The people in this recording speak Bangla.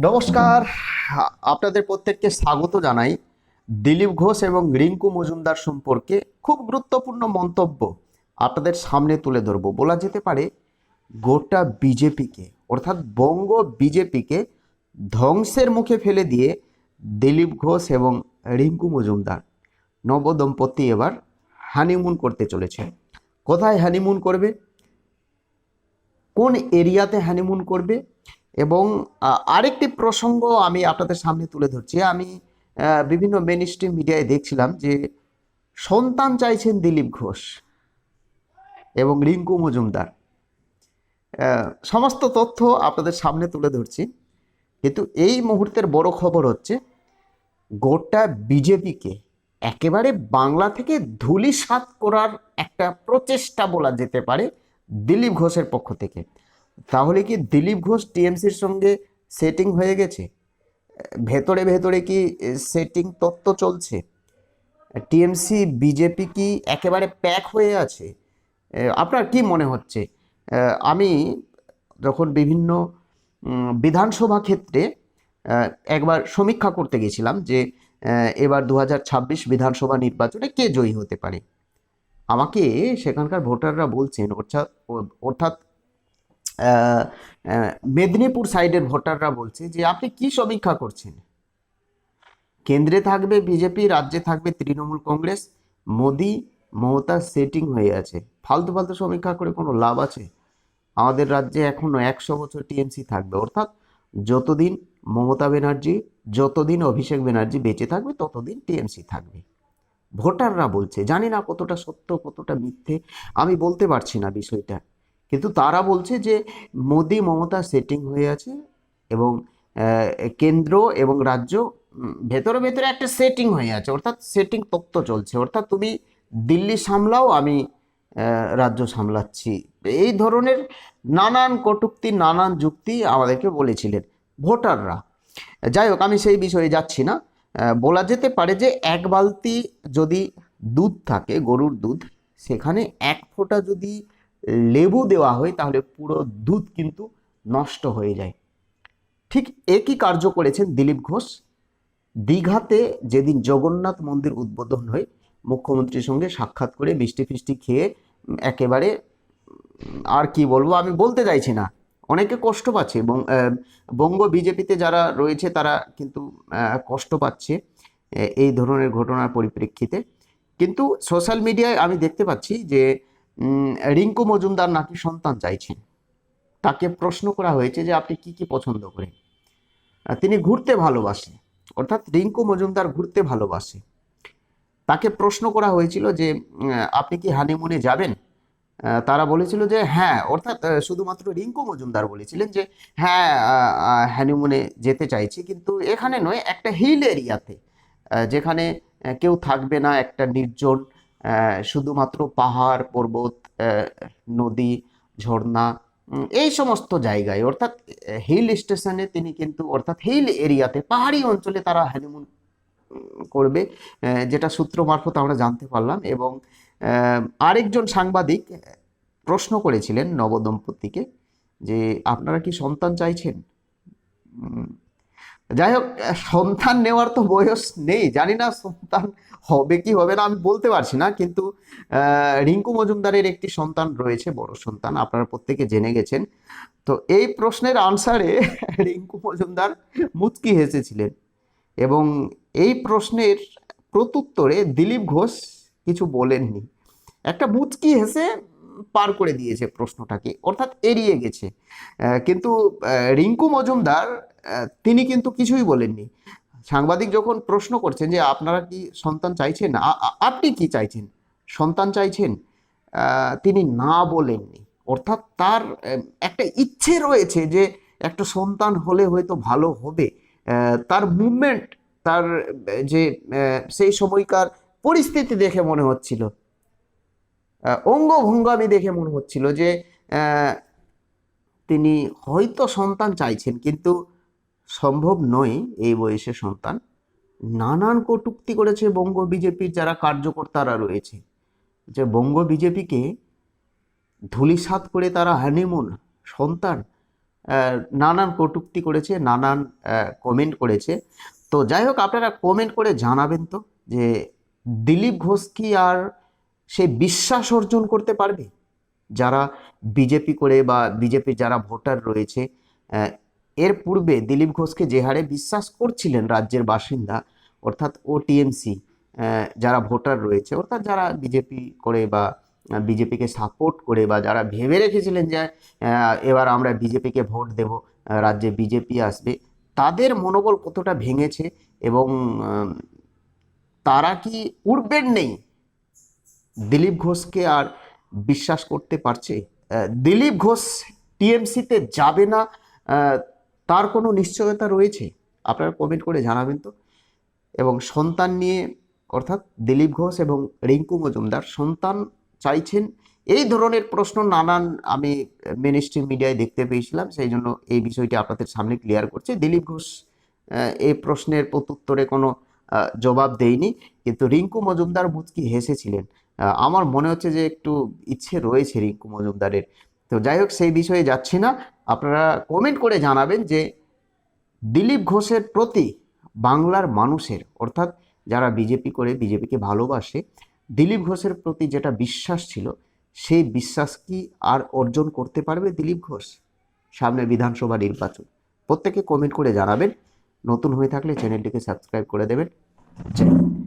নমস্কার। আপনাদের প্রত্যেককে স্বাগত জানাই। দিলীপ ঘোষ এবং রিঙ্কু মজুমদার সম্পর্কে খুব গুরুত্বপূর্ণ মন্তব্য আপনাদের সামনে তুলে ধরবো। বলা যেতে পারে গোটা বিজেপিকে, অর্থাৎ বঙ্গ বিজেপিকে ধ্বংসের মুখে ফেলে দিয়ে দিলীপ ঘোষ এবং রিঙ্কু মজুমদার নবদম্পতি এবার হানিমুন করতে চলেছে। কোথায় হানিমুন করবে, কোন এরিয়াতে হানিমুন করবে, এবং আরেকটি প্রসঙ্গ আমি আপনাদের সামনে তুলে ধরছি। আমি বিভিন্ন মেন স্ট্রিম মিডিয়ায় দেখছিলাম যে সন্তান চাইছেন দিলীপ ঘোষ এবং রিঙ্কু মজুমদার। সমস্ত তথ্য আপনাদের সামনে তুলে ধরছি, কিন্তু এই মুহূর্তের বড় খবর হচ্ছে গোটা বিজেপিকে একেবারে বাংলা থেকে ধূলিসাৎ করার একটা প্রচেষ্টা বলা যেতে পারে দিলীপ ঘোষের পক্ষ থেকে। তাহলে কি দিলীপ ঘোষ টিএমসির সঙ্গে সেটিং হয়ে গেছে? ভেতরে ভেতরে কি সেটিং তত্ত্ব চলছে? টিএমসি বিজেপি কি একেবারে প্যাক হয়ে আছে? আপনার কি মনে হচ্ছে? আমি যখন বিভিন্ন বিধানসভা ক্ষেত্রে একবার সমীক্ষা করতে গেছিলাম যে এবার 2026 বিধানসভা নির্বাচনে কে জয়ী হতে পারে, আমাকে সেখানকার ভোটাররা বলছেন, অর্থাৎ মেদিনীপুর সাইডের ভোটাররা বলছে যে আপনি কি সমীক্ষা করছেন? কেন্দ্রে থাকবে বিজেপি, রাজ্যে থাকবে তৃণমূল কংগ্রেস, মোদি মমতা সেটিং হয়ে আছে। ফালতু ফালতু সমীক্ষা করে কোনো লাভ আছে? আমাদের রাজ্যে এখনো 100 বছর টিএমসি থাকবে, অর্থাৎ যতদিন মমতা ব্যানার্জি, যতদিন অভিষেক ব্যানার্জি বেঁচে থাকবে ততদিন টিএমসি থাকবে। ভোটাররা বলছে, জানি না কতটা সত্য কতটা মিথ্যে আমি বলতে পারছি না বিষয়টা, কিন্তু তারা বলছে যে মোদি মমতা সেটিং হয়ে আছে এবং কেন্দ্র এবং রাজ্য ভেতরে ভেতরে একটা সেটিং হয়ে আছে, অর্থাৎ সেটিং তত্ত্ব চলছে, অর্থাৎ তুমি দিল্লি সামলাও, আমি রাজ্য সামলাচ্ছি। এই ধরনের নানান কটূক্তি, নানান যুক্তি আমাদেরকে বলেছিলেন ভোটাররা। যাই হোক, আমি সেই বিষয়ে যাচ্ছি না। বলা যেতে পারে যে এক বালতি যদি দুধ থাকে, গরুর দুধ, সেখানে এক ফোঁটা যদি লেবু দেওয়া হয় তাহলে পুরো দুধ কিন্তু নষ্ট হয়ে যায়। ঠিক একই কার্য করেছেন দিলীপ ঘোষ। দীঘাতে যেদিন জগন্নাথ মন্দির উদ্বোধন হয়, মুখ্যমন্ত্রীর সঙ্গে সাক্ষাৎ করে মিষ্টি ফিষ্টি খেয়ে একেবারে, আর কি বলবো, আমি বলতে চাইছি না, অনেকে কষ্ট পাচ্ছে এবং বঙ্গ বিজেপিতে যারা রয়েছে তারা কিন্তু কষ্ট পাচ্ছে এই ধরনের ঘটনার পরিপ্রেক্ষিতে। কিন্তু সোশ্যাল মিডিয়ায় আমি দেখতে পাচ্ছি যে রিঙ্কু মজুমদার নাকি সন্তান চাইছেন। তাকে প্রশ্ন করা হয়েছে যে আপনি কি কি পছন্দ করেন। তিনি ঘুরতে ভালোবাসেন, অর্থাৎ রিঙ্কু মজুমদার ঘুরতে ভালোবাসে। তাকে প্রশ্ন করা হয়েছিল যে আপনি কি হানিমুনে যাবেন? তারা বলেছিল যে হ্যাঁ, অর্থাৎ শুধুমাত্র রিঙ্কু মজুমদার বলেছিলেন যে হ্যাঁ, হানিমুনে যেতে চাইছি, কিন্তু এখানে নয়, একটা হিল এরিয়াতে যেখানে কেউ থাকবে না, একটা নির্জন, শুধুমাত্র পাহাড় পর্বত, নদী, ঝর্ণা, এই সমস্ত জায়গায়, অর্থাৎ হিল স্টেশনে তিনি কিন্তু, অর্থাৎ হিল এরিয়াতে, পাহাড়ি অঞ্চলে তারা হানিমুন করবে, যেটা সূত্র মারফত আমরা জানতে পারলাম। এবং আরেকজন সাংবাদিক প্রশ্ন করেছিলেন নবদম্পতিকে যে আপনারা কি সন্তান চাইছেন? যাই হোক, সন্তান নেওয়ার তো বয়স নেই, জানি না সন্তান হবে কি হবে না আমি বলতে পারছি না, কিন্তু রিঙ্কু মজুমদারের একটি সন্তান রয়েছে, বড় সন্তান, আপনারা প্রত্যেকে জেনে গেছেন। তো এই প্রশ্নের আনসারে রিঙ্কু মজুমদার মুচকি হেসেছিলেন এবং এই প্রশ্নের প্রত্যুত্তরে দিলীপ ঘোষ কিছু বলেননি। একটা মুচকি হেসে পার করে দিয়েছে প্রশ্নটাকে, অর্থাৎ এড়িয়ে গেছে। কিন্তু রিঙ্কু মজুমদার তিনি কিন্তু কিছুই বলেননি। সাংবাদিক যখন প্রশ্ন করছেন যে আপনারা কি সন্তান চাইছেন, আপনি কি চাইছেন, সন্তান চাইছেন, তিনি না বলেননি। অর্থাৎ তার একটা ইচ্ছে রয়েছে যে একটা সন্তান হলে হয়তো ভালো হবে। তার মুভমেন্ট, তার যে সেই সময়কার পরিস্থিতি দেখে মনে হচ্ছিল, অঙ্গভঙ্গি দেখে মনে হচ্ছিল যে তিনি হয়তো সন্তান চাইছেন, কিন্তু সম্ভব নয় এই বয়সে সন্তান। নানান কটূক্তি করেছে বঙ্গ বিজেপির যারা কার্যকর্তারা রয়েছে, যে বঙ্গ বিজেপিকে ধূলিসাৎ করে তারা হানিমুন, সন্তান, নানান কটূক্তি করেছে, নানান কমেন্ট করেছে। তো যাই হোক, আপনারা কমেন্ট করে জানাবেন তো যে দিলীপ ঘোষ কি আর সে বিশ্বাস অর্জন করতে পারবে? যারা বিজেপি করে বা বিজেপির যারা ভোটার রয়েছে, আহ, এর পূর্বে দিলীপ ঘোষকে যে হারে বিশ্বাস করছিলেন রাজ্যের বাসিন্দা, অর্থাৎ ও টিএমসি যারা ভোটার রয়েছে, অর্থাৎ যারা বিজেপি করে বা বিজেপিকে সাপোর্ট করে বা যারা ভেবে রেখেছিলেন যে এবার আমরা বিজেপিকে ভোট দেব, রাজ্যে বিজেপি আসবে, তাদের মনোবল কতটা ভেঙেছে এবং আহ, তারা কি পূর্বের নেই দিলীপ ঘোষকে আর বিশ্বাস করতে পারছে? দিলীপ ঘোষ টিএমসিতে যাবে না, আহ, তার কোনো নিশ্চয়তা রয়েছে? আপনারা কমেন্ট করে জানাবেন তো। এবং সন্তান নিয়ে, অর্থাৎ দিলীপ ঘোষ এবং রিঙ্কু মজুমদার সন্তান চাইছেন, এই ধরনের প্রশ্ন নানান আমি মেন স্ট্রিম মিডিয়ায় দেখতে পেয়েছিলাম, সেই জন্য এই বিষয়টি আপনাদের সামনে ক্লিয়ার করছে। দিলীপ ঘোষ এই প্রশ্নের প্রত্যুত্তরে কোনো জবাব দেয়নি, কিন্তু রিঙ্কু মজুমদার মুচকি হেসেছিলেন। আমার মনে হচ্ছে যে একটু ইচ্ছে রয়েছে রিঙ্কু মজুমদারের। তো যাই হোক, সেই বিষয়ে যাচ্ছি না। আপনারা কমেন্ট করে জানাবেন যে দিলীপ ঘোষের প্রতি বাংলার মানুষের, অর্থাৎ যারা বিজেপি করে বিজেপিকে ভালোবাসে, দিলীপ ঘোষের প্রতি যেটা বিশ্বাস ছিল, সেই বিশ্বাস কি আর অর্জন করতে পারবে দিলীপ ঘোষ? সামনে বিধানসভা নির্বাচন। প্রত্যেকে কমেন্ট করে জানাবেন। নতুন হয়ে থাকলে চ্যানেলটিকে সাবস্ক্রাইব করে দেবেন। জয় হিন্দ।